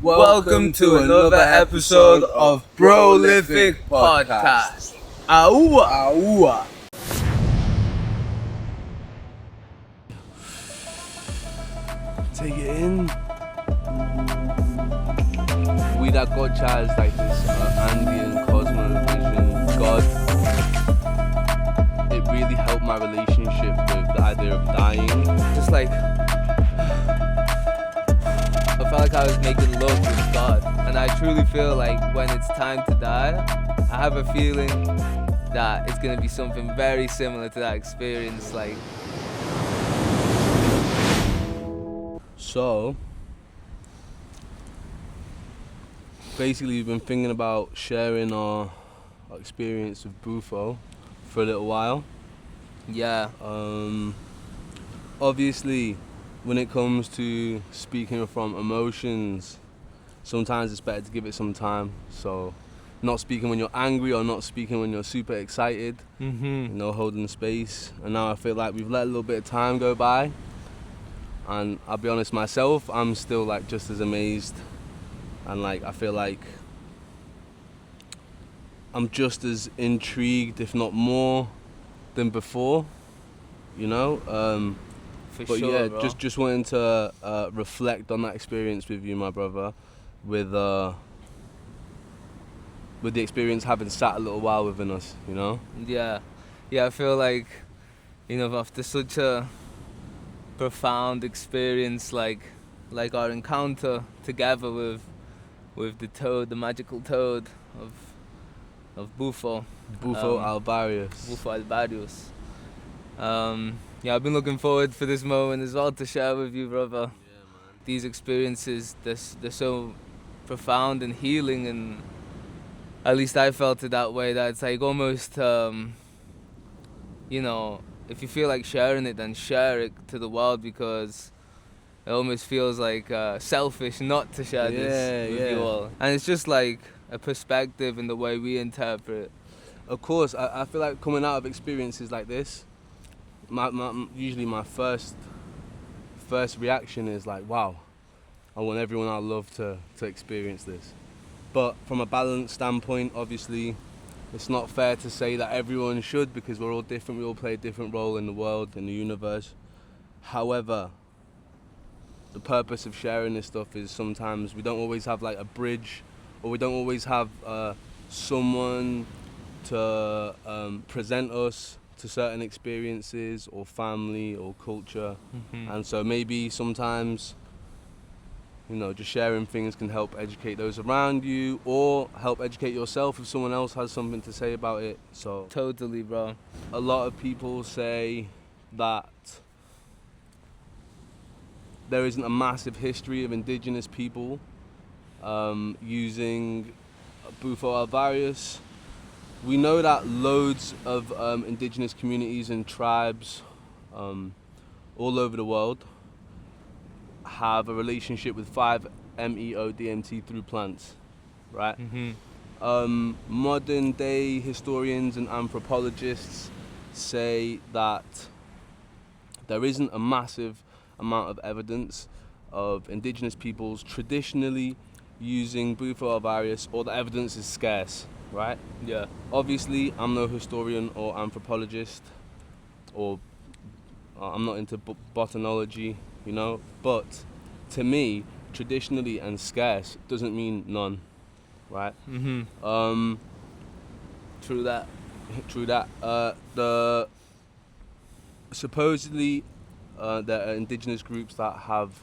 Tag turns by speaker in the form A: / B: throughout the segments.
A: Welcome to another episode of Prolific Podcast. Aua, aua.
B: Take it in. We that got Chaz like this Andean cosmo vision, God. It really helped my relationship with the idea of dying.
A: Just like, I felt like I was making love with God. And I truly feel like when it's time to die, I have a feeling that it's going to be something very similar to that experience. Like,
B: So, basically we've been thinking about sharing our experience with Bufo for a little while.
A: yeah,
B: Obviously, when it comes to speaking from emotions, sometimes it's better to give it some time. So, not speaking when you're angry or not speaking when you're super excited, holding space. And now I feel like we've let a little bit of time go by. And I'll be honest, myself, I'm still like just as amazed. And like, I feel like I'm just as intrigued, if not more, than before,
A: for
B: But
A: sure,
B: yeah,
A: bro.
B: just wanting to reflect on that experience with you, my brother, with the experience having sat a little while within us,
A: Yeah, I feel like, after such a profound experience, like our encounter together with the toad, the magical toad of Bufo.
B: Bufo Alvarius.
A: Bufo Albarius. I've been looking forward for this moment as well to share with you, brother.
B: Yeah, man.
A: These experiences, they're so profound and healing, and at least I felt it that way, that it's like almost, if you feel like sharing it, then share it to the world, because it almost feels like selfish not to share this with you all. And it's just like a perspective in the way we interpret.
B: Of course, I feel like coming out of experiences like this, usually my first reaction is like, wow, I want everyone I love to experience this. But from a balanced standpoint, obviously, it's not fair to say that everyone should, because we're all different, we all play a different role in the world, in the universe. However, the purpose of sharing this stuff is sometimes we don't always have like a bridge, or we don't always have someone to present us to certain experiences, or family, or culture. And so maybe sometimes, just sharing things can help educate those around you, or help educate yourself if someone else has something to say about it. So
A: Totally, bro.
B: a lot of people say that there isn't a massive history of indigenous people using Bufo Alvarius. We know that loads of indigenous communities and tribes all over the world have a relationship with 5-MeO-DMT through plants, right? Modern day historians and anthropologists say that there isn't a massive amount of evidence of indigenous peoples traditionally using Bufo Alvarius, or the evidence is scarce, right?
A: Yeah.
B: Obviously, I'm no historian or anthropologist, or I'm not into botanology, but to me, traditionally and scarce doesn't mean none, right?
A: True that.
B: True that. The supposedly there are indigenous groups that have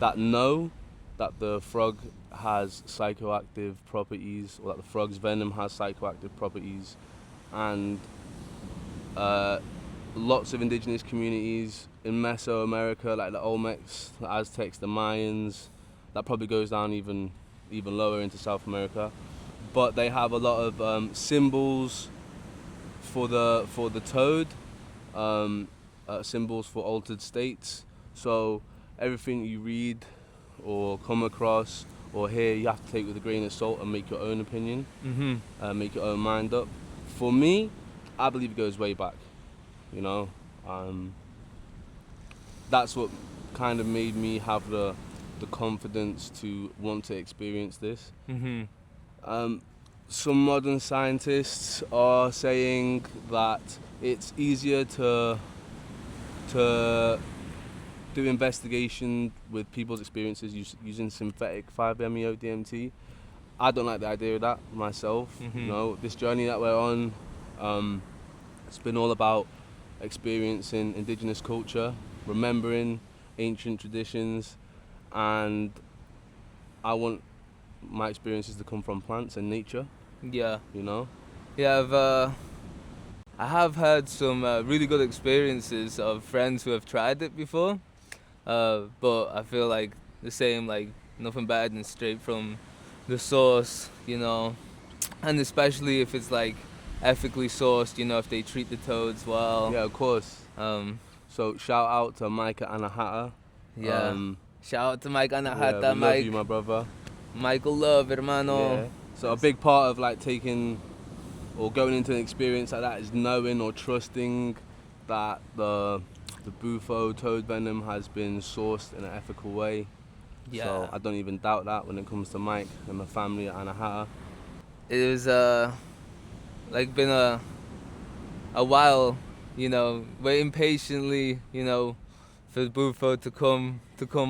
B: that know that the frog has psychoactive properties, or that the frog's venom has psychoactive properties, and lots of indigenous communities in Mesoamerica, like the Olmecs, the Aztecs, the Mayans, that probably goes down even lower into South America, but they have a lot of symbols for the toad, symbols for altered states. So everything you read or come across or hear, you have to take with a grain of salt and make your own opinion, make your own mind up. For me, I believe it goes way back, that's what kind of made me have the the confidence to want to experience this.
A: Mm-hmm.
B: Some modern scientists are saying that it's easier to do investigation with people's experiences using synthetic 5-MeO DMT. I don't like the idea of that myself.
A: Mm-hmm.
B: You know, this journey that we're on, it's been all about experiencing indigenous culture, remembering ancient traditions, and I want my experiences to come from plants and nature.
A: Yeah.
B: You know.
A: Yeah, I have had some really good experiences of friends who have tried it before, but I feel like the same, like nothing better than straight from the source, you know, and especially if it's like ethically sourced, you know, if they treat the toads well.
B: Yeah, of course.
A: Um,
B: So shout out to Micah Anahata.
A: yeah. Shout out to Mike Anahata,
B: Yeah, we
A: Mike.
B: love you, my brother.
A: Michael Love, hermano.
B: Yeah. So a big part of like taking or going into an experience like that is knowing or trusting that the Bufo toad venom has been sourced in an ethical way.
A: Yeah.
B: So I don't even doubt that when it comes to Mike and my family at Anahata.
A: It was like been a while, you know, waiting patiently, you know, for the Bufo to come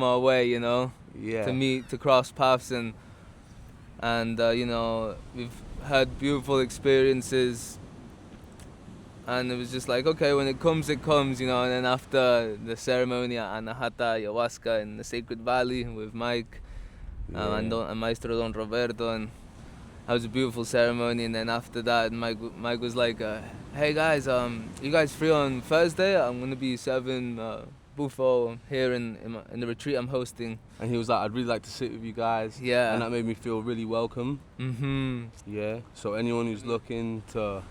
A: our way, you know,
B: Yeah.
A: to meet, to cross paths, and you know, we've had beautiful experiences, and it was just like, okay, when it comes, you know. And then after the ceremony at Anahata Ayahuasca in the Sacred Valley with Mike and Maestro Don Roberto, and that was a beautiful ceremony. And then after that, Mike was like, hey guys, you guys free on Thursday? I'm gonna be serving Bufo here in the retreat I'm hosting.
B: And he was like, I'd really like to sit with you guys.
A: Yeah.
B: And that made me feel really welcome.
A: Mm-hmm.
B: Yeah. So anyone who's looking to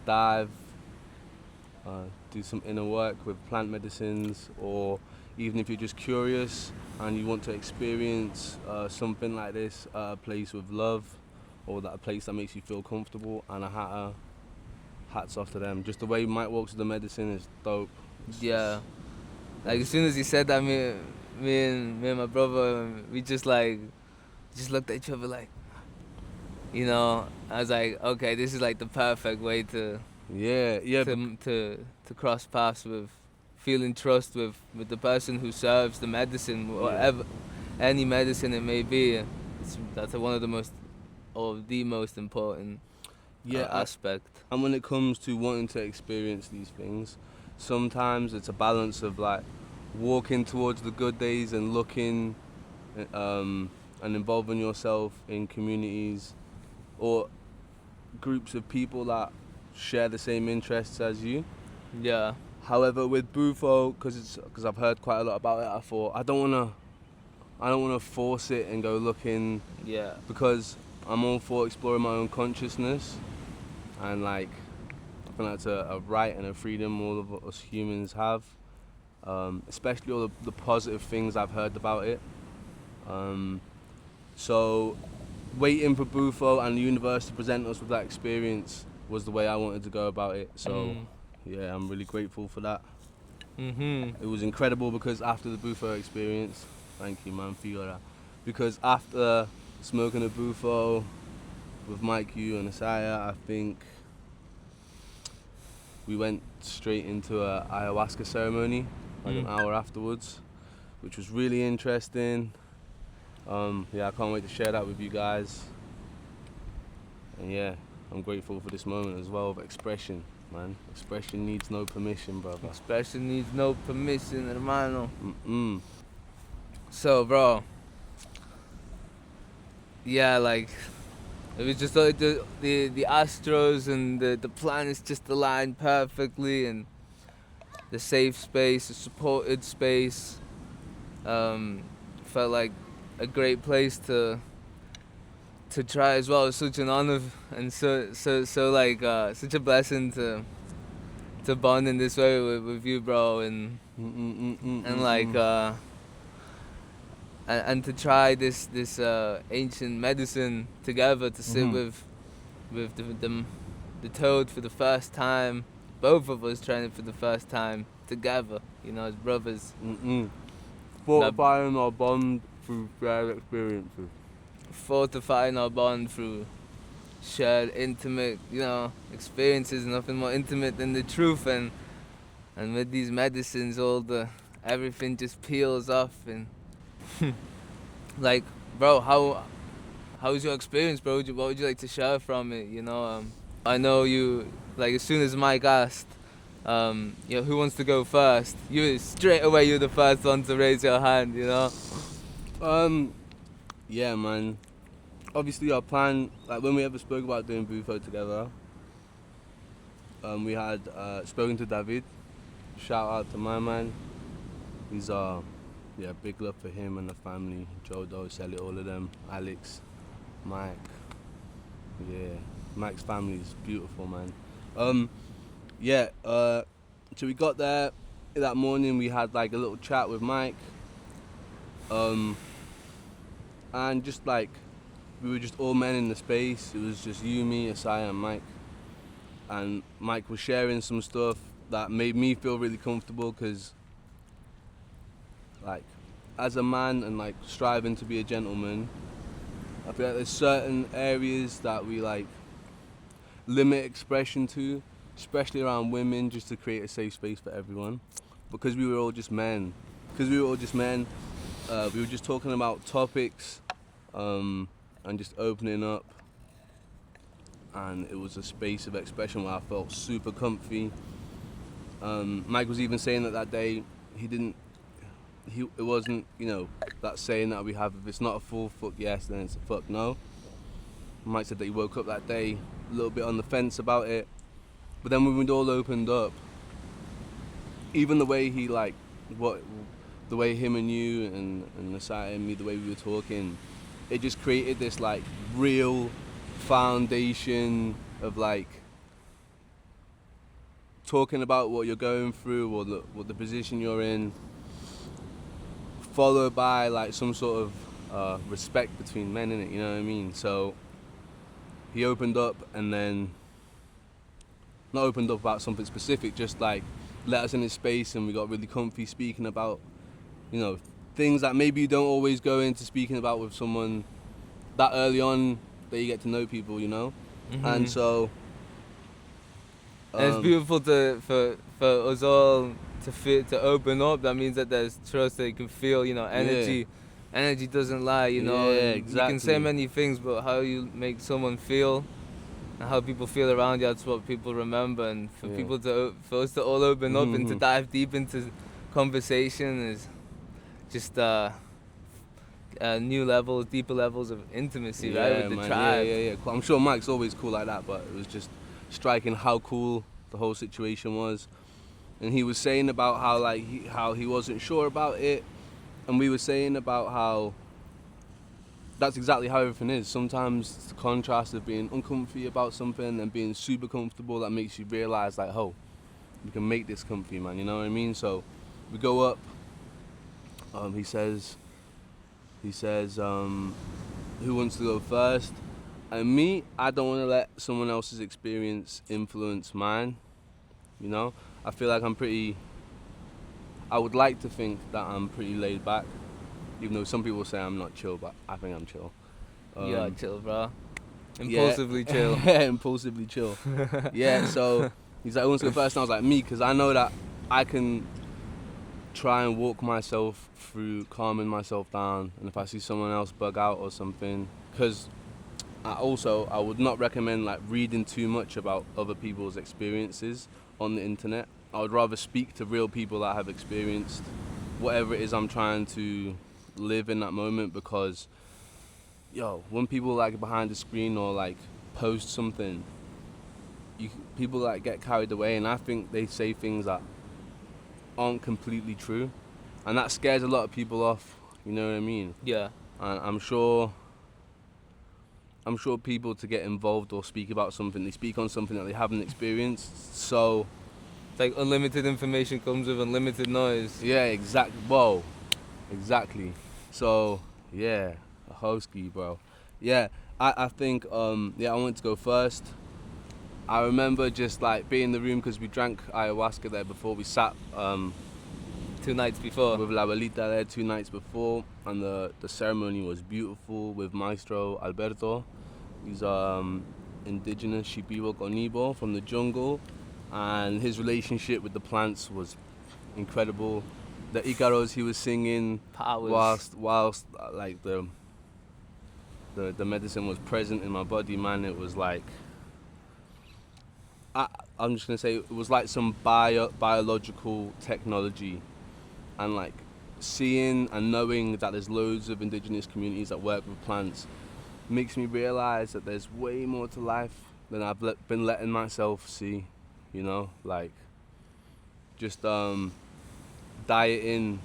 B: dive, do some inner work with plant medicines, or even if you're just curious and you want to experience something like this at a place with love, or a place that makes you feel comfortable, Anahata, hats off to them. Just the way Mike walks with the medicine is dope.
A: Yeah. Like as soon as he said that, me and my brother, we just looked at each other like, you know. I was like, okay, this is like the perfect way to cross paths with, feeling trust with the person who serves the medicine, whatever, any medicine it may be. That's one of the most important aspect.
B: And when it comes to wanting to experience these things, sometimes it's a balance of like walking towards the good days and looking and involving yourself in communities or groups of people that share the same interests as you.
A: Yeah.
B: However, with Bufo, because I've heard quite a lot about it, I thought I don't wanna force it and go looking.
A: Yeah.
B: Because I'm all for exploring my own consciousness, and like I think that's a right and a freedom all of us humans have, especially all the positive things I've heard about it. So waiting for Bufo and the universe to present us with that experience was the way I wanted to go about it. So yeah, I'm really grateful for that. It was incredible because after the Bufo experience, thank you man, Fiora, because after smoking a Bufo with Mike, you and Asaya, I think we went straight into a ayahuasca ceremony like an hour afterwards, which was really interesting. Yeah, I can't wait to share that with you guys. And yeah, I'm grateful for this moment as well of expression, man. Expression needs no permission, brother.
A: Expression needs no permission, hermano. So, bro, yeah, like, it was just like the astros and the planets just aligned perfectly, and the safe space, the supported space, felt like a great place to try as well. It's such an honor and so like such a blessing to bond in this way with you, bro, and like and to try this ancient medicine together, to sit with the toad for the first time, both of us trying it for the first time together, you know, as brothers.
B: Fortifying our bond through shared experiences.
A: Fortifying our bond through shared intimate, experiences. Nothing more intimate than the truth, and with these medicines, everything just peels off. And like, bro, how was your experience, bro? What would you like to share from it? I know you, like, as soon as Mike asked, who wants to go first, straight away you're the first one to raise your hand.
B: Yeah, man. Obviously, our plan, like when we ever spoke about doing Bufo together, we had spoken to David. Shout out to my man. He's big love for him and the family. Jodo, Sally, all of them. Alex, Mike. Yeah, Mike's family is beautiful, man. So we got there that morning. We had like a little chat with Mike. And just like, we were just all men in the space. It was just you, me, Asai, and Mike. And Mike was sharing some stuff that made me feel really comfortable, because like, as a man and like striving to be a gentleman, I feel like there's certain areas that we like limit expression to, especially around women, just to create a safe space for everyone. Because we were all just men. We were just talking about topics and just opening up. And it was a space of expression where I felt super comfy. Mike was even saying that day it wasn't, that saying that we have, if it's not a full fuck yes, then it's a fuck no. Mike said that he woke up that day a little bit on the fence about it. But then when we'd all opened up, even the way the way him and you and Nasai and me, the way we were talking, it just created this like real foundation of like talking about what you're going through or what the position you're in, followed by like some sort of respect between men, in it, you know what I mean? So he opened up, and then not opened up about something specific, just like let us in his space, and we got really comfy speaking about, things that maybe you don't always go into speaking about with someone that early on that you get to know people, Mm-hmm. And so
A: and it's beautiful for us all to open up. That means that there's trust, that you can feel, energy. Yeah. Energy doesn't lie,
B: Yeah, exactly.
A: You can say many things, but how you make someone feel and how people feel around you, that's what people remember. And for us to all open up and to dive deep into conversation is just new levels, deeper levels of intimacy, right, with the tribe.
B: Yeah. I'm sure Mike's always cool like that, but it was just striking how cool the whole situation was. And he was saying about how he wasn't sure about it, and we were saying about how that's exactly how everything is. Sometimes it's the contrast of being uncomfy about something and being super comfortable that makes you realize like, oh, we can make this comfy, man, you know what I mean? So we go up, he says, who wants to go first? And me, I don't want to let someone else's experience influence mine, I feel like I would like to think that I'm pretty laid back, even though some people say I'm not chill, but I think I'm chill.
A: Yeah, chill, bro. Impulsively chill.
B: Yeah, impulsively chill. Yeah, so he's like, who wants to go first? And I was like, me, because I know that I can try and walk myself through calming myself down, and if I see someone else bug out or something, because I would not recommend like reading too much about other people's experiences on the internet. I would rather speak to real people that have experienced whatever it is I'm trying to live in that moment, because when people like behind the screen or like post something, people like get carried away, and I think they say things that aren't completely true, and that scares a lot of people off, you know what I mean?
A: Yeah.
B: And I'm sure people, to get involved or speak about something, they speak on something that they haven't experienced, so
A: it's like unlimited information comes with unlimited noise.
B: Yeah, exactly. Whoa, exactly. So yeah, a hosky, bro. Yeah, I think I wanted to go first. I remember just like being in the room, because we drank ayahuasca there before we sat
A: 2 nights before.
B: With La Abuelita there 2 nights before, and the ceremony was beautiful with Maestro Alberto. He's indigenous Shipibo Conibo from the jungle, and his relationship with the plants was incredible. The Icaros he was singing whilst like the medicine was present in my body, man. It was like, I'm just gonna say, it was like some biological technology, and like seeing and knowing that there's loads of indigenous communities that work with plants makes me realize that there's way more to life than I've been letting myself see, you know, like just dieting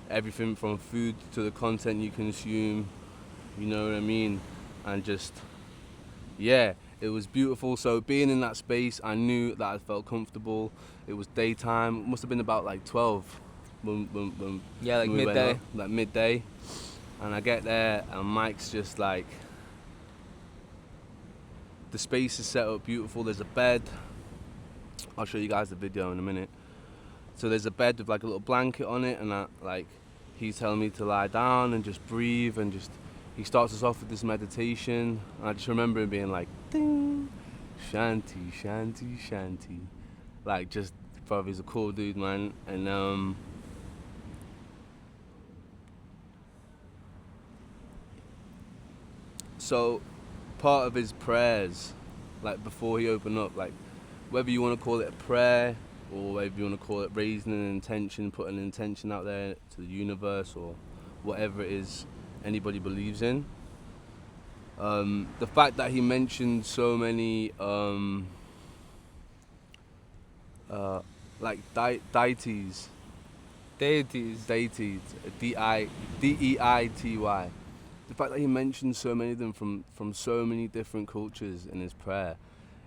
B: everything from food to the content you consume, you know what I mean, and just, yeah, it was beautiful. So being in that space, I knew that I felt comfortable. It was daytime. It must have been about like 12 when
A: yeah, like
B: we
A: midday.
B: went up, like midday. And I get there and Mike's just like, the space is set up beautiful. There's a bed. I'll show you guys the video in a minute. So there's a bed with like a little blanket on it, and he's telling me to lie down and just breathe, and just, he starts us off with this meditation. And I just remember him being like, ding, shanti, shanti, shanti. Like, just, probably he's a cool dude, man. And so part of his prayers, like before he opened up, like whether you want to call it a prayer or whether you want to call it raising an intention, putting an intention out there to the universe or whatever it is anybody believes in. The fact that he mentioned so many like deities, D-I-D-E-I-T-Y. The fact that he mentioned so many of them from so many different cultures in his prayer,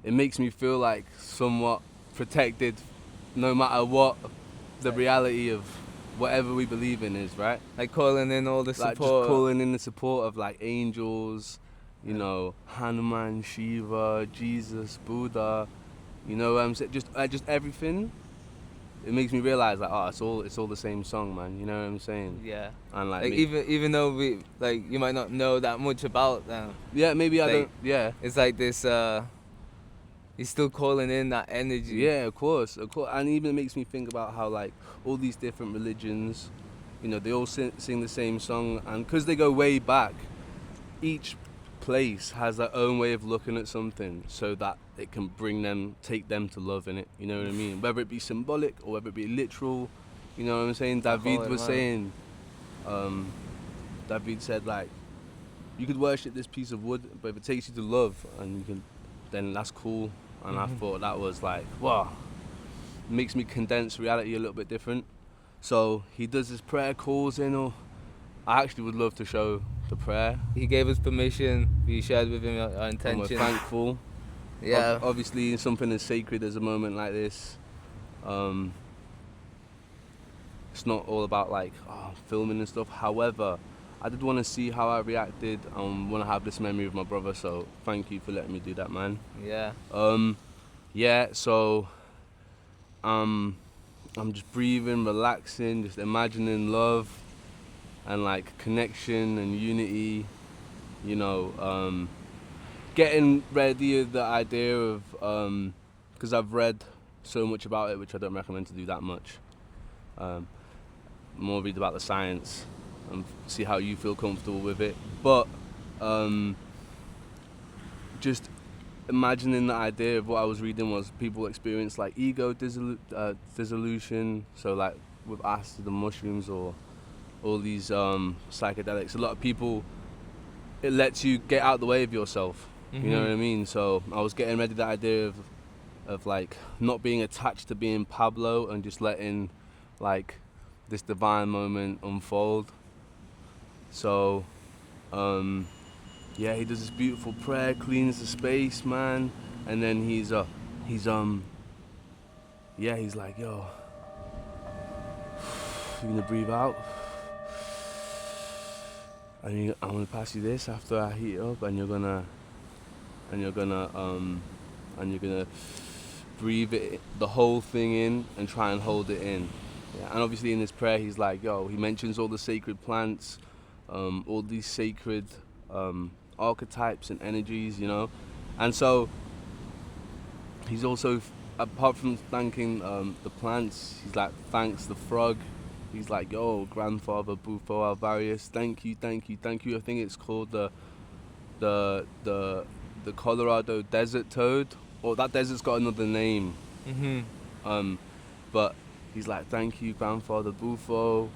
B: it makes me feel like somewhat protected no matter what the reality of whatever we believe in is, right?
A: Like calling in all the support.
B: Like just calling in the support of like angels, you know, Hanuman, Shiva, Jesus, Buddha, you know what I'm saying? Just everything. It makes me realize like, oh, it's all the same song, man. You know what I'm saying?
A: Yeah.
B: And like
A: even though we like you might not know that much about them.
B: Yeah, maybe
A: like,
B: I don't. Yeah.
A: It's like this. He's still calling in that energy.
B: Yeah, of course. And even it makes me think about how like all these different religions, you know, they all sing the same song, and because they go way back, each place has their own way of looking at something, so that it can take them to love in it. You know what I mean? Whether it be symbolic or whether it be literal. You know what I'm saying? David was saying, David said like, you could worship this piece of wood, but if it takes you to love, then that's cool. And I thought that was like, wow, makes me condense reality a little bit different. So he does his prayer calls in, or I actually would love to show the prayer.
A: He gave us permission. We shared with him our intention.
B: And we're thankful.
A: Yeah.
B: Obviously, something as sacred as a moment like this, it's not all about like filming and stuff. However, I did want to see how I reacted. I want to have this memory of my brother, so thank you for letting me do that, man.
A: Yeah.
B: Yeah, so I'm just breathing, relaxing, just imagining love and like connection and unity, you know, getting ready the idea of, because I've read so much about it, which I don't recommend to do that much. More read about the science and see how you feel comfortable with it. But just imagining the idea of what I was reading was people experience like ego dissolution, so like with acid and mushrooms or all these psychedelics. A lot of people, it lets you get out the way of yourself. You know what I mean? So I was getting ready the idea of like not being attached to being Pablo and just letting like this divine moment unfold. So yeah, he does this beautiful prayer, cleans the space, man, and then he's like, yo, you're gonna breathe out, and I'm gonna pass you this after I heat it up, and you're gonna breathe it, the whole thing in, and try and hold it in. Yeah, and obviously in his prayer, he's like, he mentions all the sacred plants, all these sacred archetypes and energies, and so he's also, apart from thanking the plants, he's like thanks the frog. He's like, grandfather Bufo Alvarius, thank you, thank you, thank you. I think it's called the Colorado desert toad, or that desert's got another name. But he's like, thank you, grandfather Bufo,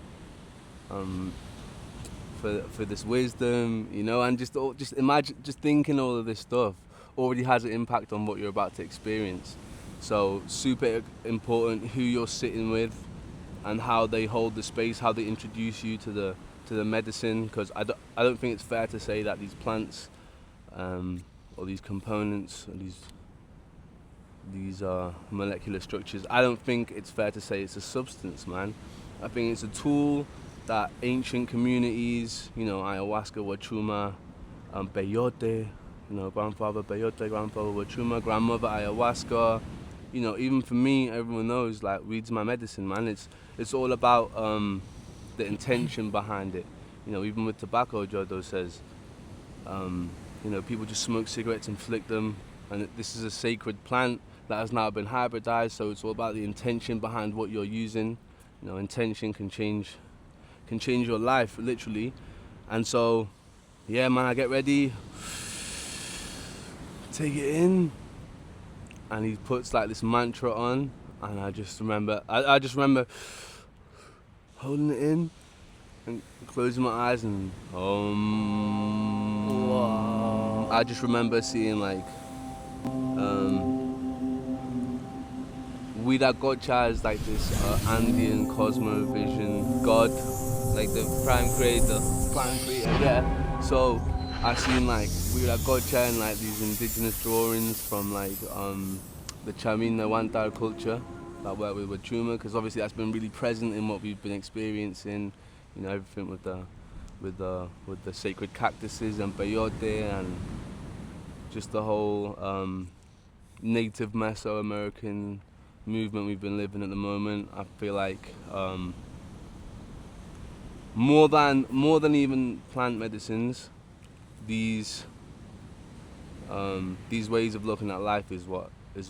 B: for this wisdom, and just imagine, just thinking all of this stuff already has an impact on what you're about to experience. So super important who you're sitting with and how they hold the space, how they introduce you to the medicine, because I don't think it's fair to say that these plants or these components or these molecular structures, I don't think it's fair to say it's a substance, man. I think it's a tool that ancient communities, ayahuasca, wachuma, peyote, grandfather peyote, grandfather wachuma, grandmother ayahuasca, even for me, everyone knows, like, weed's my medicine, man. It's all about the intention behind it. Even with tobacco, Jodo says, people just smoke cigarettes and flick them, and this is a sacred plant that has now been hybridized, so it's all about the intention behind what you're using. Intention can change your life, literally. And so, yeah, man, I get ready, take it in, and he puts like this mantra on, and I just remember holding it in and closing my eyes and
A: Wow.
B: I just remember seeing like Wida Gocha is like this Andean cosmovision god,
A: Like the prime creator.
B: Yeah. So I seen like Wida Gocha and like these indigenous drawings from like the Chamina Wantar culture that work with Wachuma, because obviously that's been really present in what we've been experiencing. Everything with the sacred cactuses and peyote and just the whole native Mesoamerican movement we've been living at the moment. I feel like more than even plant medicines, these ways of looking at life is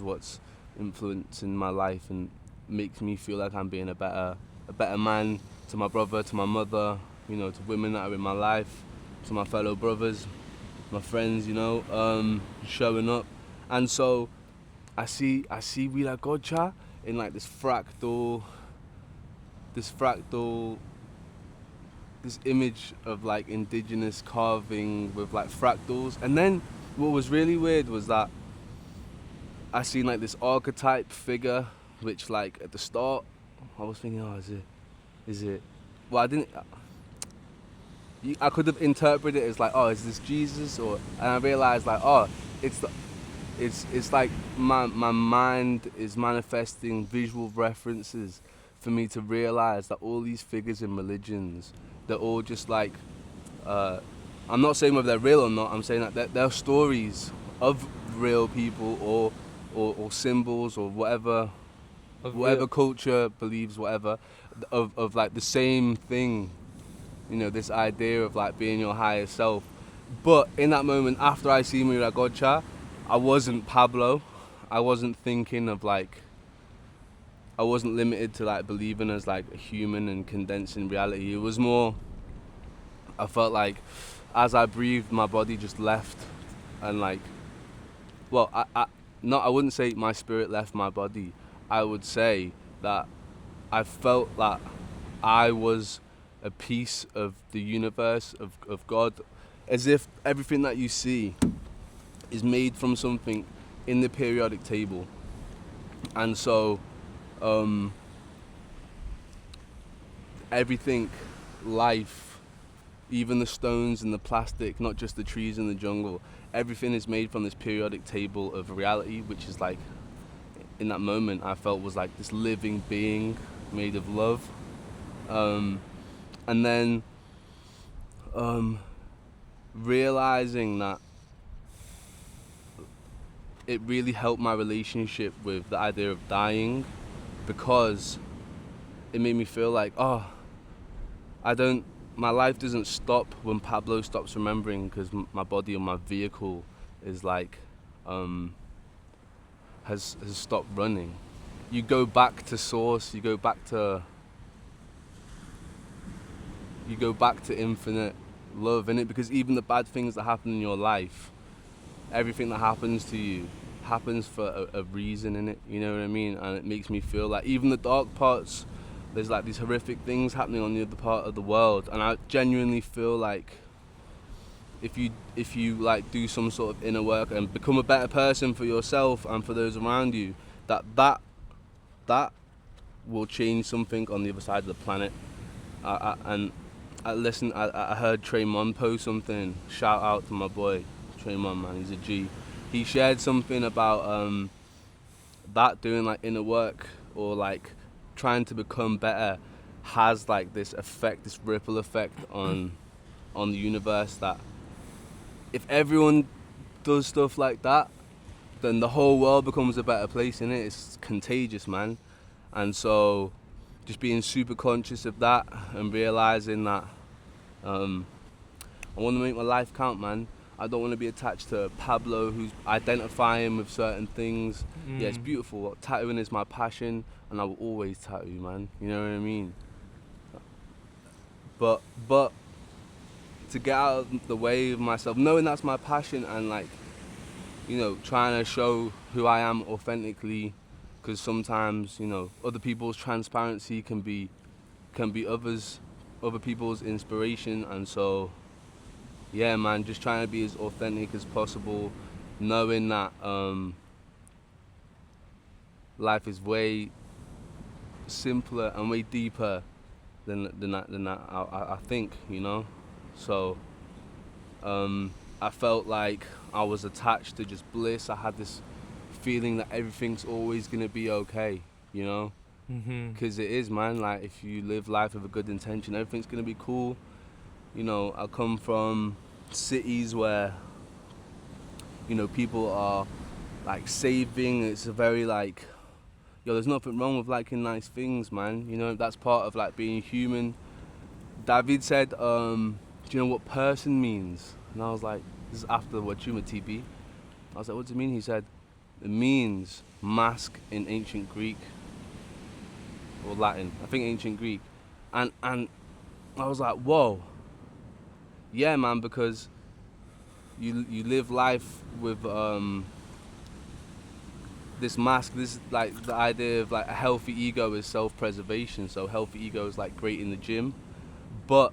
B: what's influencing my life and makes me feel like I'm being a better man to my brother, to my mother, to women that are in my life, to my fellow brothers, my friends, showing up. And so I see Wila Gocha in like this image of like indigenous carving with like fractals. And then what was really weird was that I seen like this archetype figure, which like at the start I was thinking, is it? Well, I could have interpreted it as like, is this Jesus? And I realized like, it's like my mind is manifesting visual references for me to realize that all these figures in religions, they're all just like, I'm not saying whether they're real or not, I'm saying that they're stories of real people or symbols or whatever culture believes, whatever, of like the same thing, this idea of like being your higher self. But in that moment, after I see Mira Gocha, I wasn't Pablo. I wasn't thinking of like, I wasn't limited to like believing as like a human and condensing reality. It was more, I felt like as I breathed, my body just left, and like, well, I wouldn't say my spirit left my body. I would say that I felt that I was a piece of the universe, of God, as if everything that you see is made from something in the periodic table. And so everything, life, even the stones and the plastic, not just the trees in the jungle, everything is made from this periodic table of reality, which is like, in that moment I felt was like this living being made of love. And then realizing that it really helped my relationship with the idea of dying, because it made me feel like, oh, my life doesn't stop when Pablo stops remembering, because my body or my vehicle is like, has stopped running. You go back to source, you go back to infinite love, innit? Because even the bad things that happen in your life, everything that happens to you happens for a reason, innit? You know what I mean? And it makes me feel like even the dark parts, there's like these horrific things happening on the other part of the world, and I genuinely feel like if you like do some sort of inner work and become a better person for yourself and for those around you, that will change something on the other side of the planet. I heard Tremont post something. Shout out to my boy Tremont, man, he's a G. He shared something about that doing like inner work or like trying to become better has like this effect, this ripple effect on the universe, that if everyone does stuff like that, then the whole world becomes a better place, innit? It's contagious, man. And so just being super conscious of that and realizing that I want to make my life count, man. I don't want to be attached to Pablo who's identifying with certain things. Yeah, it's beautiful. Tattooing is my passion and I will always tattoo, man. You know what I mean? But to get out of the way of myself, knowing that's my passion and like, you know, trying to show who I am authentically, because sometimes, you know, other people's transparency can be other people's inspiration. And so yeah, man, just trying to be as authentic as possible, knowing that life is way simpler and way deeper than that I think, you know. So I felt like I was attached to just bliss. I had this feeling that everything's always gonna be okay, you know, because it is, man. Like if you live life with a good intention, everything's gonna be cool. You know, I come from cities where, you know, people are like saving. It's a very like, yo, there's nothing wrong with liking nice things, man. You know, that's part of like being human. David said, do you know what person means? And I was like, this is after the Wachuma TP. I was like, what does it mean? He said, it means mask in ancient Greek or Latin. I think ancient Greek. And I was like, whoa. Yeah, man, because you live life with this mask. This is like the idea of like a healthy ego is self-preservation. So healthy ego is like great in the gym, but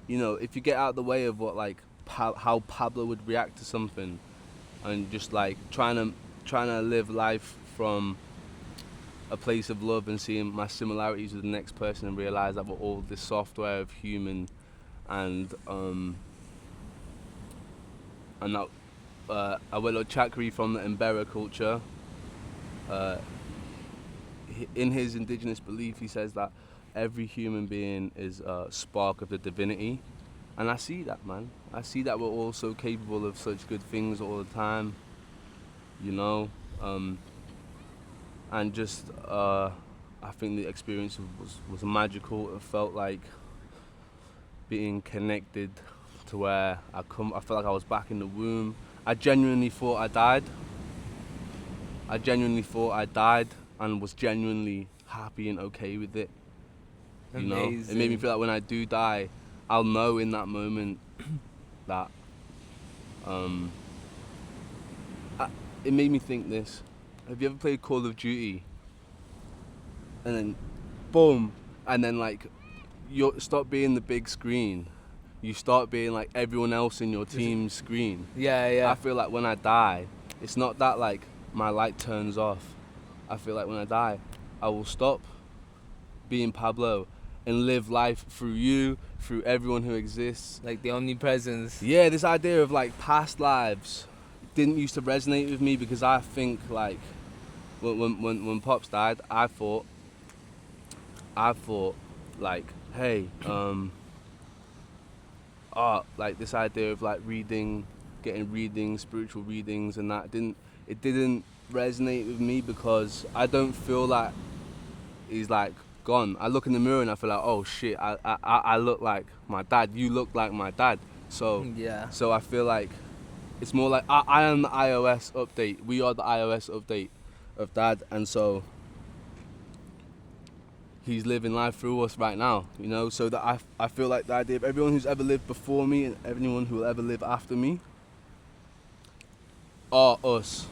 B: you know, if you get out of the way of what like how Pablo would react to something, and just like trying to live life from a place of love and seeing my similarities with the next person and realize that we're all this software of human. And that Awelo Chakri from the Embera culture, in his indigenous belief, he says that every human being is a spark of the divinity. And I see that, man. I see that we're all so capable of such good things all the time, you know. And just, I think the experience was magical. It felt like being connected to where I felt like I was back in the womb. I genuinely thought I died. And was genuinely happy and okay with it. You know, it made me feel like when I do die, I'll know in that moment that it made me think this. Have you ever played Call of Duty? And then boom, and then like you stop being the big screen, you start being like everyone else in your team's screen.
A: Yeah.
B: I feel like when I die, it's not that like my light turns off. I feel like when I die, I will stop being Pablo and live life through you, through everyone who exists.
A: Like the omnipresence.
B: Yeah, this idea of like past lives didn't used to resonate with me, because I think like when Pops died, I thought like, hey, like this idea of like getting readings, spiritual readings, and that didn't resonate with me, because I don't feel like he's like gone. I look in the mirror and I feel like, oh shit, I look like my dad. You look like my dad. So
A: Yeah.
B: so I feel like it's more like I am the iOS update. We are the iOS update of dad, and so he's living life through us right now, you know. So that I feel like the idea of everyone who's ever lived before me and everyone who will ever live after me are us.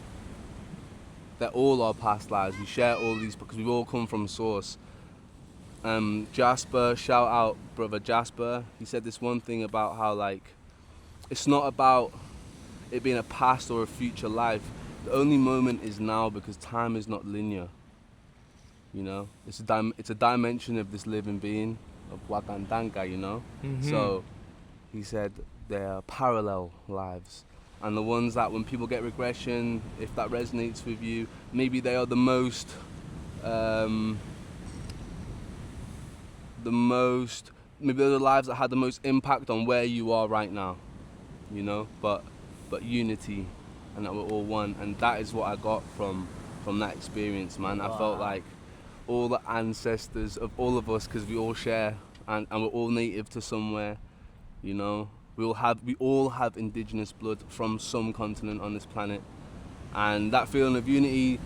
B: They're all our past lives. We share all these because we've all come from source. Jasper, shout out brother Jasper. He said this one thing about how like it's not about it being a past or a future life. The only moment is now because time is not linear. You know, it's a dimension of this living being of Wakandanga. You know, so he said there are parallel lives. And the ones that when people get regression, if that resonates with you, maybe they are the most, maybe they're the lives that had the most impact on where you are right now, you know, but unity, and that we're all one. And that is what I got from that experience, man. Wow. I felt like all the ancestors of all of us, because we all share, and we're all native to somewhere, you know. We all have indigenous blood from some continent on this planet, and that feeling of unity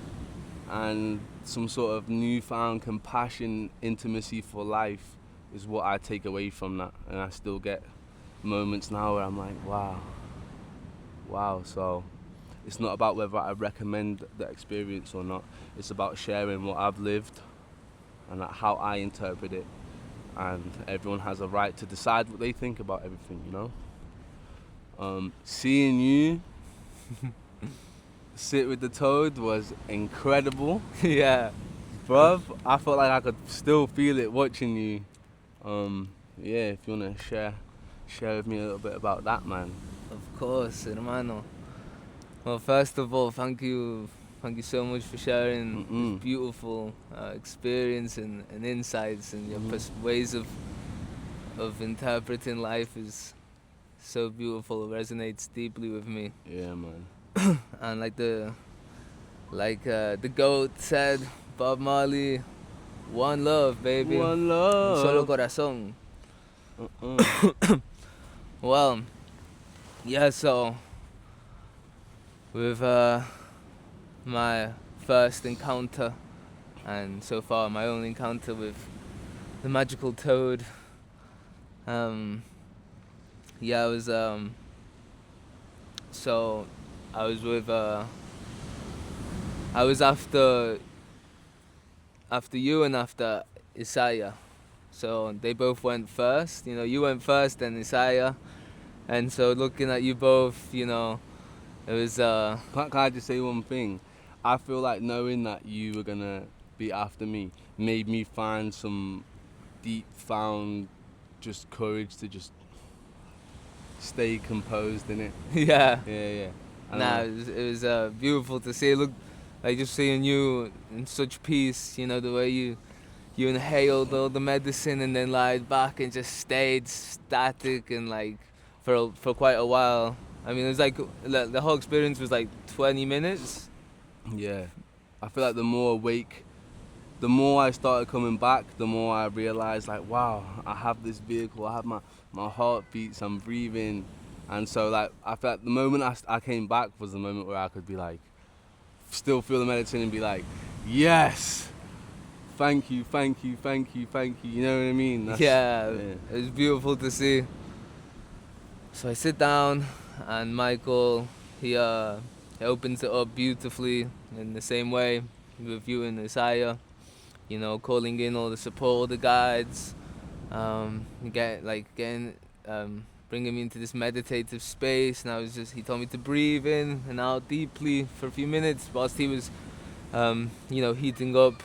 B: and some sort of newfound compassion, intimacy for life is what I take away from that. And I still get moments now where I'm like, wow. So it's not about whether I recommend the experience or not. It's about sharing what I've lived and how I interpret it. And everyone has a right to decide what they think about everything, you know? Seeing you sit with the toad was incredible.
A: Yeah.
B: Bruv, I felt like I could still feel it watching you. Yeah, if you want to share with me a little bit about that, man.
A: Of course, hermano. Well, first of all, thank you so much for sharing this beautiful experience and insights, and your ways of interpreting life is so beautiful. It resonates deeply with me.
B: Yeah, man.
A: And like the GOAT said, Bob Marley, one love, baby.
B: One love.
A: Un solo corazón. Well, yeah, so with my first encounter, and so far my only encounter with the magical toad, yeah, I was so I was with I was after you and after Isaiah. So they both went first. You know, you went first and Isaiah. And so looking at you both, you know, it was
B: Can I just say one thing? I feel like knowing that you were gonna be after me made me find some deep found just courage to just stay composed in it.
A: Yeah.
B: Yeah.
A: Nah, it was beautiful to see. Look, like just seeing you in such peace, you know, the way you inhaled all the medicine and then lied back and just stayed static and like for quite a while. I mean, it was like the whole experience was like 20 minutes.
B: Yeah. I feel like the more awake, the more I started coming back, the more I realized like, wow, I have this vehicle, I have my heart beats, I'm breathing. And so like, I felt like the moment I came back was the moment where I could be like, still feel the medicine and be like, yes, thank you. You know what I mean?
A: Yeah, it was beautiful to see. So I sit down and Michael, he opens it up beautifully in the same way with you and Isaiah, you know, calling in all the support, all the guides, bringing me into this meditative space. And he told me to breathe in and out deeply for a few minutes whilst he was, you know, heating up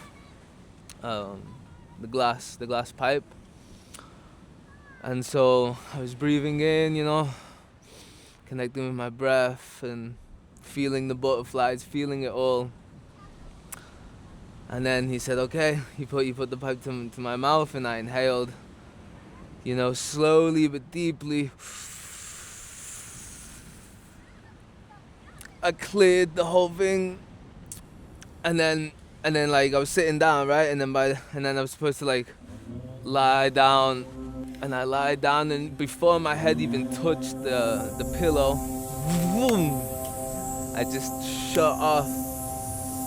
A: the glass pipe. And so I was breathing in, you know, connecting with my breath and feeling the butterflies, feeling it all. And then he said, okay, you put the pipe to my mouth, and I inhaled, you know, slowly but deeply. I cleared the whole thing, and then and then like I was sitting down, right, and then I was supposed to like lie down, and I lied down, and before my head even touched the pillow, boom, I just shot off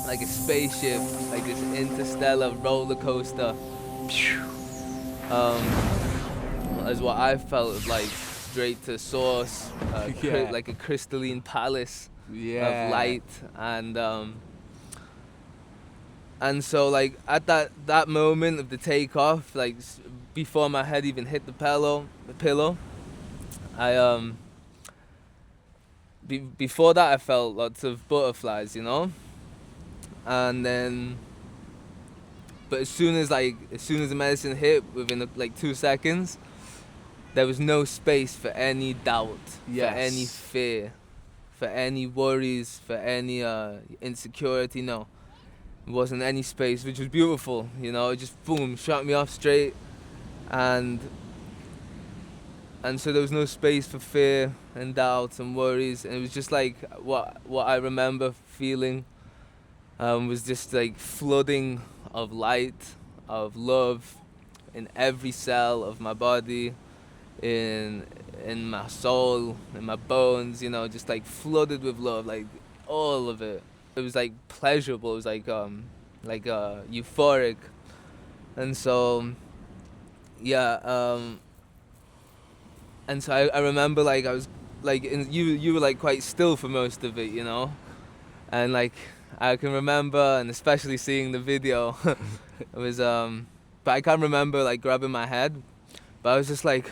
A: like a spaceship, like this interstellar roller coaster. Is what I felt like, straight to source, like a crystalline palace of light, and so like at that moment of the takeoff, like before my head even hit the pillow, I before that I felt lots of butterflies, you know, and then. But as soon as the medicine hit, within like 2 seconds, there was no space for any doubt, for any fear, for any worries, for any insecurity. No, it wasn't any space, which was beautiful. You know, it just boom, shot me off straight, and so there was no space for fear and doubts and worries, and it was just like what I remember feeling was just like flooding of light, of love, in every cell of my body, in my soul, in my bones, you know, just like flooded with love, like all of it. It was like pleasurable. It was like euphoric, and so and so I remember like I was like you were like quite still for most of it, you know, and like I can remember, and especially seeing the video, it was but I can't remember like grabbing my head, but I was just like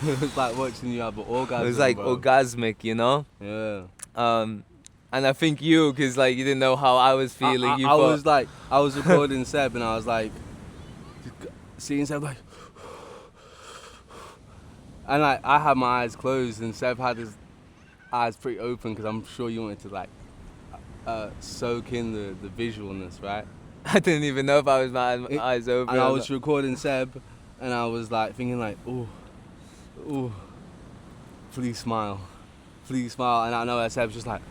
B: it was like watching you have an orgasm.
A: It was like
B: bro.
A: orgasmic, you know.
B: Yeah.
A: And I think cause like you didn't know how I was feeling.
B: I was recording Seb, and I was like, seeing Seb like, and like I had my eyes closed, and Seb had his eyes pretty open, because I'm sure you wanted to like soak in the visualness, right?
A: I didn't even know if I was my eyes open.
B: And I was recording Seb, and I was like thinking like, ooh, please smile, and I know that Seb's just like,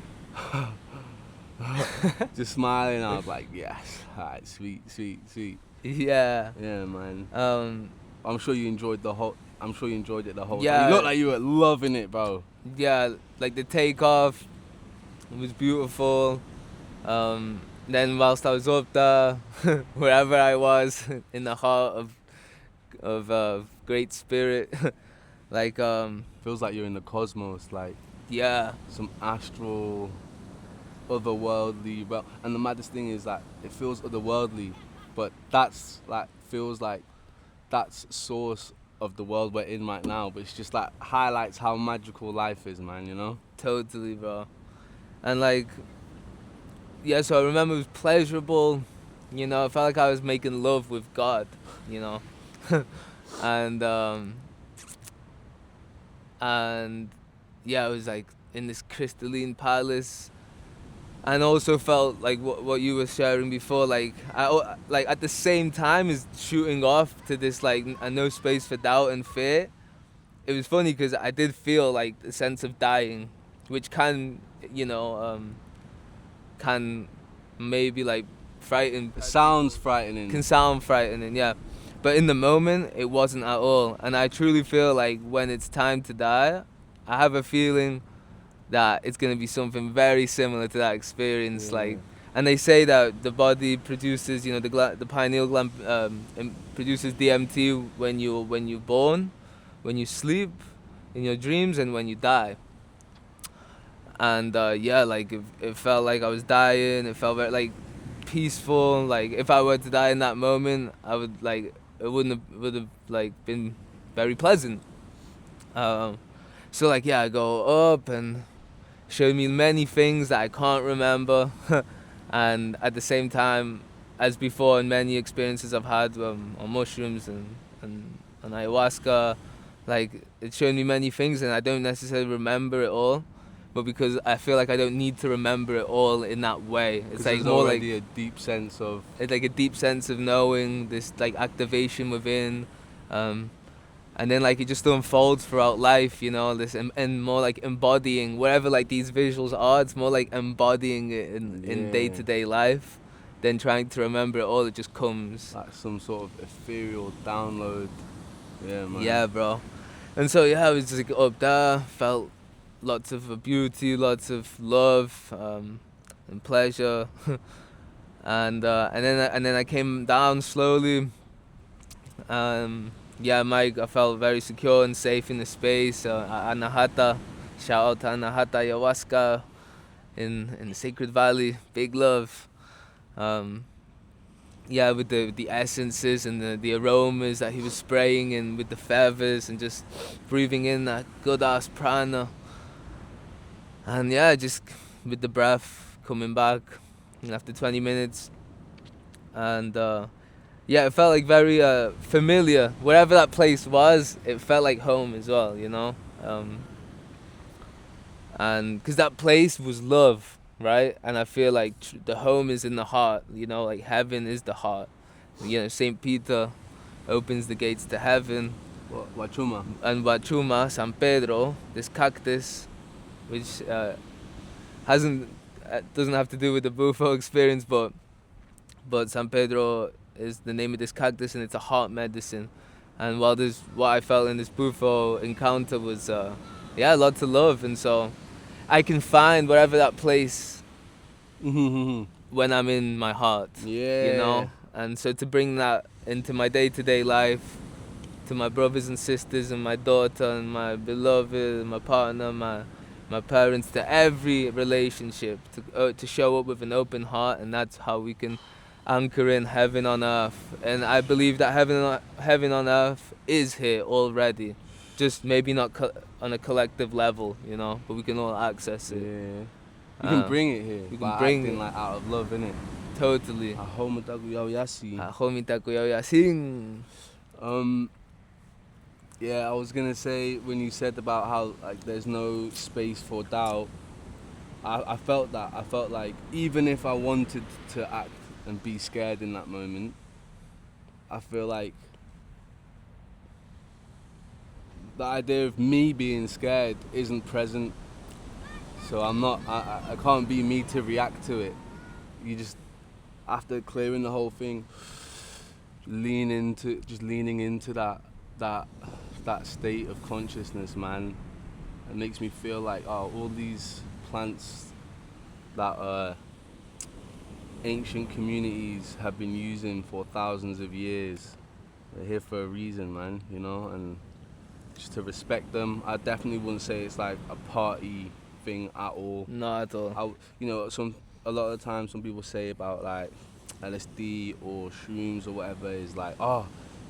B: just smiling. And I was like, yes, alright, sweet.
A: Yeah.
B: Yeah, man. I'm sure you enjoyed it the whole time.
A: Yeah.
B: You looked like you were loving it, bro.
A: Yeah, like the takeoff, it was beautiful. Then whilst I was up there, wherever I was, in the heart of Great Spirit, like
B: feels like you're in the cosmos, like some astral, otherworldly. Well, and the maddest thing is that it feels otherworldly, but that's like feels like that's source of the world we're in right now. But it's just like highlights how magical life is, man. You know?
A: Totally, bro. And like, so I remember it was pleasurable. You know, I felt like I was making love with God. You know, and yeah, I was like in this crystalline palace, and also felt like what you were sharing before, like I like at the same time as shooting off to this like no space for doubt and fear. It was funny because I did feel like the sense of dying, which can, you know, can maybe like frighten.
B: Sounds frightening.
A: Can sound frightening, yeah. But in the moment, it wasn't at all. And I truly feel like when it's time to die, I have a feeling that it's going to be something very similar to that experience.
B: Yeah.
A: Like, and they say that the body produces, you know, the pineal gland produces DMT when you're born, when you sleep, in your dreams, and when you die. And like it felt like I was dying. It felt very like peaceful. Like if I were to die in that moment, I would like it would have like been very pleasant. So like I go up and show me many things that I can't remember, and at the same time, as before in many experiences I've had on mushrooms and ayahuasca, like it showed me many things, and I don't necessarily remember it all. But because I feel like I don't need to remember it all in that way. It's like more like
B: a deep sense of.
A: It's like a deep sense of knowing, this like activation within, and then like it just unfolds throughout life, you know, this and more like embodying wherever like these visuals are. It's more like embodying it in day-to-day life than trying to remember it all. It just comes
B: like some sort of ethereal download. Yeah, man.
A: Yeah, bro. And so yeah, I was just like up there, felt lots of beauty, lots of love, and pleasure. And then I came down slowly. Yeah, Mike, I felt very secure and safe in the space. Anahata, shout out to Anahata Ayahuasca in the Sacred Valley, big love. Yeah, with the essences and the aromas that he was spraying and with the feathers and just breathing in that good ass prana. And yeah, just with the breath coming back after 20 minutes. And yeah, it felt like very familiar. Wherever that place was, it felt like home as well, you know? And because that place was love, right? And I feel like the home is in the heart, you know, like heaven is the heart. You know, St. Peter opens the gates to heaven.
B: Wachuma.
A: And Wachuma, San Pedro, this cactus, which doesn't have to do with the Bufo experience, but San Pedro is the name of this cactus, and it's a heart medicine. And what I felt in this Bufo encounter was, lots of love. And so I can find wherever that place when I'm in my heart.
B: Yeah.
A: You know? And so to bring that into my day-to-day life, to my brothers and sisters and my daughter and my beloved, my partner, my parents, to every relationship, to show up with an open heart, and that's how we can anchor in heaven on earth. And I believe that heaven on earth is here already, just maybe not on a collective level, you know, but we can all access it.
B: Yeah. You can bring it here.
A: You can bring it
B: like out of love, innit?
A: Totally.
B: Yeah, I was gonna say, when you said about how like there's no space for doubt, I felt that. I felt like even if I wanted to act and be scared in that moment, I feel like the idea of me being scared isn't present. So I can't be me to react to it. You just, after clearing the whole thing, leaning into that state of consciousness, man. It makes me feel like, all these plants that ancient communities have been using for thousands of years, they're here for a reason, man, you know, and just to respect them. I definitely wouldn't say it's like a party thing at all.
A: Not at all.
B: A lot of the time some people say about like LSD or shrooms or whatever is like,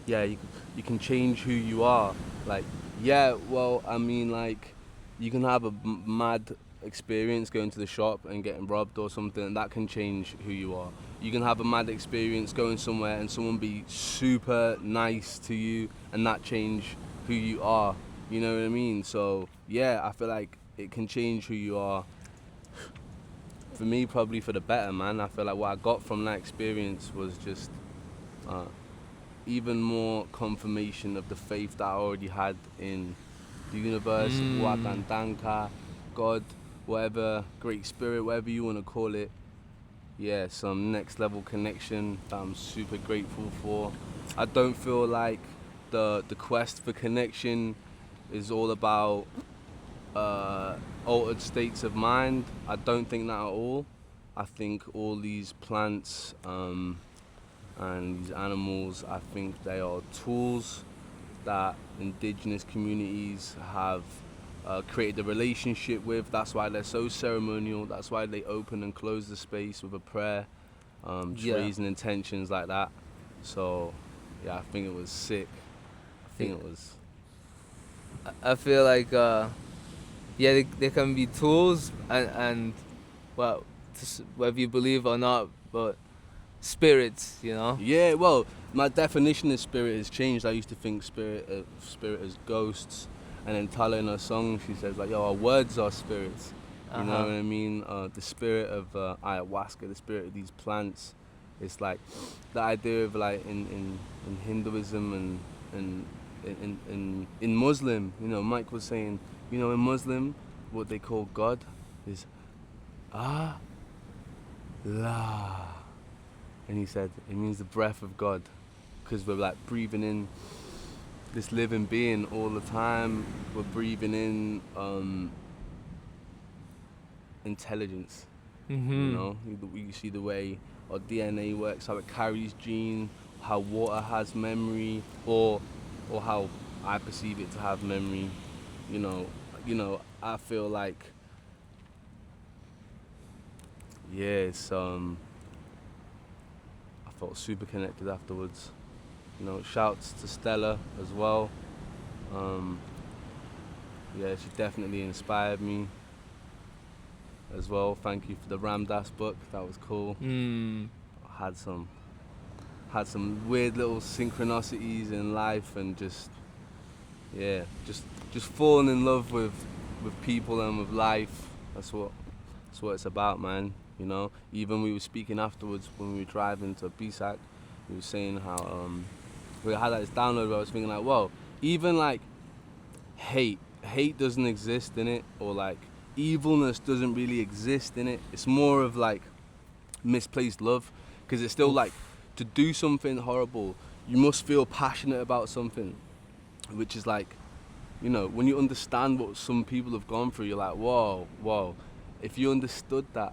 B: you can change who you are. Like, yeah, well, I mean, like, you can have a mad experience going to the shop and getting robbed or something, and that can change who you are. You can have a mad experience going somewhere and someone be super nice to you, and that change who you are. You know what I mean? So yeah, I feel like it can change who you are. For me, probably for the better, man. I feel like what I got from that experience was just even more confirmation of the faith that I already had in the universe, Wakantanka, God, whatever, Great Spirit, whatever you want to call it. Yeah, some next level connection that I'm super grateful for. I don't feel like the quest for connection is all about altered states of mind. I don't think that at all. I think all these plants and these animals, I think they are tools that indigenous communities have created a relationship with. That's why they're so ceremonial. That's why they open and close the space with a prayer, raising intentions like that. So yeah, I think it was sick.
A: I feel like they can be tools and well, whether you believe or not, but spirits, you know.
B: Yeah, well, my definition of spirit has changed. I used to think spirit as ghosts, and then Tala in her song, she says like, our words are spirits. You know what I mean? The spirit of ayahuasca, the spirit of these plants. It's like the idea of like in Hinduism and in Muslim, Mike was saying, in Muslim, what they call God is Allah. And he said it means the breath of God, because we're like breathing in this living being all the time. We're breathing in intelligence. You see the way our DNA works, how it carries genes, how water has memory, or how I perceive it to have memory. I feel like, it's I felt super connected afterwards. Shouts to Stella as well. She definitely inspired me as well. Thank you for the Ramdas book. That was cool. I had some weird little synchronicities in life, and just falling in love with people and with life. That's what it's about, man. Even we were speaking afterwards when we were driving to BSAC, we were saying how we had this download where I was thinking like, whoa, even like hate doesn't exist in it, or like evilness doesn't really exist in it. It's more of like misplaced love, because it's still like, to do something horrible, you must feel passionate about something, which is like, when you understand what some people have gone through, you're like, whoa, if you understood that,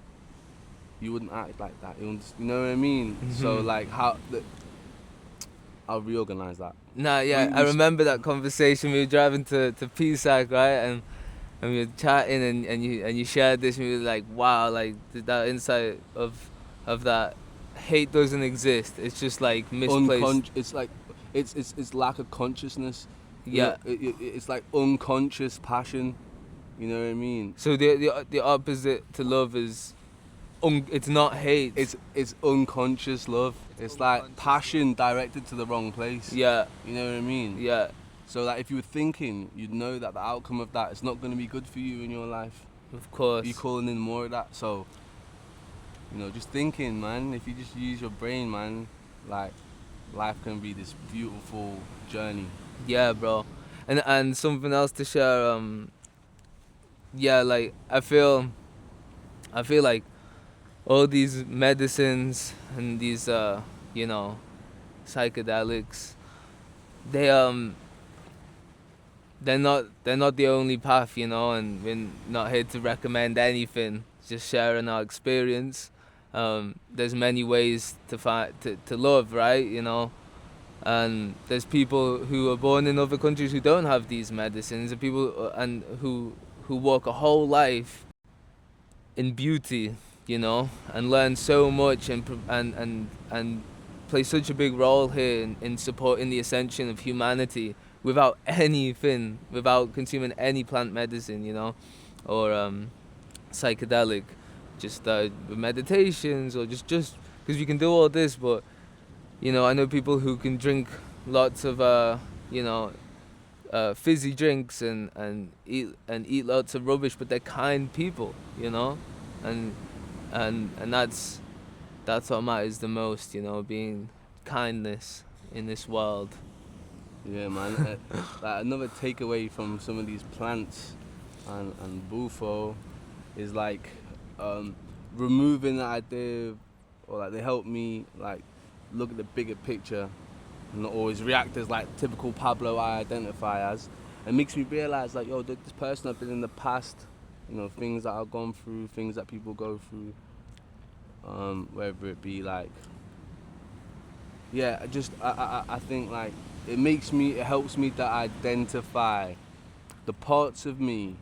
B: you wouldn't act like that. You know what I mean? So like, I'll reorganize that.
A: I remember that conversation. We were driving to PSAC, right? And we were chatting, and you shared this, and we were like, wow, like that insight of that hate doesn't exist. It's just like misplaced.
B: It's like it's lack of consciousness.
A: Yeah.
B: It's like unconscious passion. You know what I mean?
A: So the opposite to love is it's not hate.
B: It's unconscious love. It's like passion directed to the wrong place.
A: Yeah.
B: You know what I mean?
A: Yeah.
B: So that if you were thinking, you'd know that the outcome of that is not going to be good for you in your life.
A: Of course.
B: You're calling in more of that. So, just thinking, man. If you just use your brain, man, like, life can be this beautiful journey.
A: Yeah, bro. And something else to share. Like I feel like all these medicines and these psychedelics, they're not the only path, and we're not here to recommend anything, just sharing our experience. There's many ways to love, right? And there's people who are born in other countries who don't have these medicines, and people and who walk a whole life in beauty, and learn so much and play such a big role here in supporting the ascension of humanity without consuming any plant medicine, or psychedelic, just with meditations, or just because we can do all this. But I know people who can drink lots of fizzy drinks and eat lots of rubbish, but they're kind people, and that's what matters the most, being kindness in this world.
B: Yeah, man. Like another takeaway from some of these plants and Bufo is like removing the idea, or like they help me like look at the bigger picture and not always react as like typical Pablo I identify as. It makes me realize like, this person I've been in the past, things that I've gone through, things that people go through, whether it be like, I think like it helps me to identify the parts of me,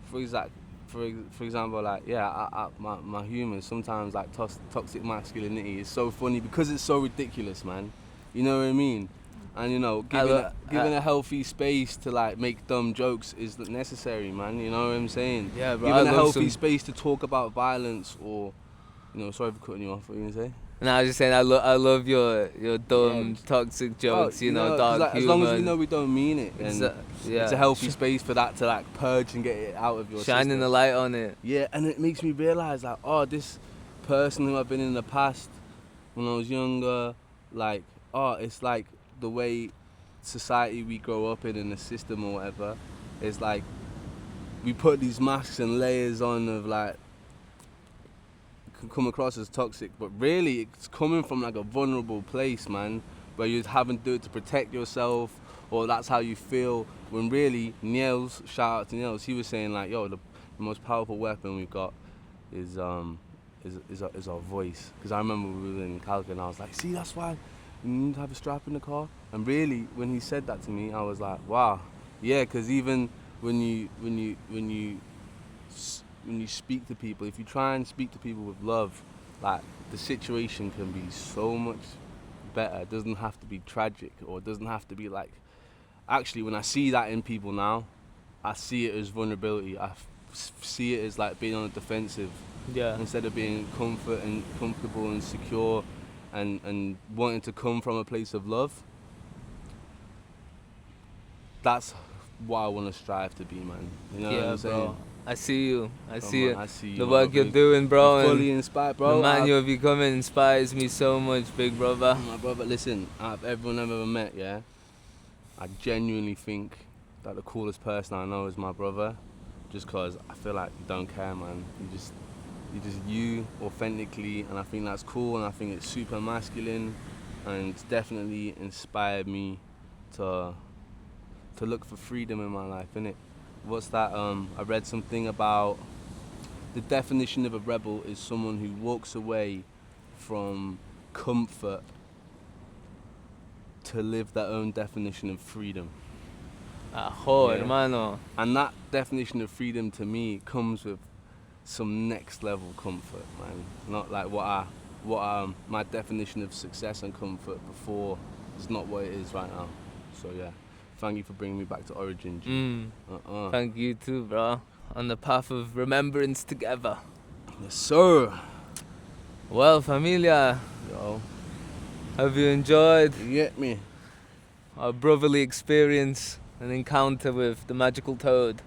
B: for example, like, my humor, sometimes like toxic masculinity is so funny because it's so ridiculous, man. You know what I mean? And giving a healthy space to like make dumb jokes is necessary, man. You know what I'm saying?
A: Yeah, bro.
B: Giving a healthy space to talk about violence, or sorry for cutting you off. What were you gonna say?
A: No, I was just saying I love your dumb toxic jokes, dark
B: like,
A: humor.
B: as long as we know we don't mean it, then it's a healthy space for that to like purge and get it out of your system.
A: Shining the light on it.
B: Yeah, and it makes me realize like, this person who I've been in the past when I was younger, like, it's like the way society we grow up in the system or whatever, it's like we put these masks and layers on of like can come across as toxic, but really it's coming from like a vulnerable place, man, where you're having to do it to protect yourself, or that's how you feel. When really, Niels, shout out to Niels, he was saying like, yo, the most powerful weapon we've got is our voice. Because I remember we were in Calgary and I was like, see, that's why you need to have a strap in the car. And really, when he said that to me, I was like, wow, yeah. Because even when you speak to people, if you try and speak to people with love, like the situation can be so much better. It doesn't have to be tragic, or it doesn't have to be like. Actually, when I see that in people now, I see it as vulnerability. I see it as like being on the defensive.
A: Yeah.
B: Instead of being comfortable and secure, and wanting to come from a place of love. That's what I want to strive to be, man. You know what I'm saying?
A: Bro. I see you. I see
B: man, I see you.
A: The work you're doing, bro.
B: I'm fully inspired, bro.
A: The man you're becoming inspires me so much, big brother.
B: My brother, listen, out of everyone I've ever met, yeah, I genuinely think that the coolest person I know is my brother, just because I feel like you don't care, man. You're just you, authentically, and I think that's cool, and I think it's super masculine, and it's definitely inspired me to look for freedom in my life, innit? What's that? I read something about the definition of a rebel is someone who walks away from comfort to live their own definition of freedom.
A: Hermano.
B: And that definition of freedom to me comes with some next level comfort, man. Not like my definition of success and comfort before is not what it is right now. So yeah. Thank you for bringing me back to origin, G.
A: Thank you too, bro. On the path of remembrance together.
B: Yes, sir.
A: Well, familia.
B: Yo.
A: Have you enjoyed
B: You get me?
A: our brotherly experience and encounter with the magical toad?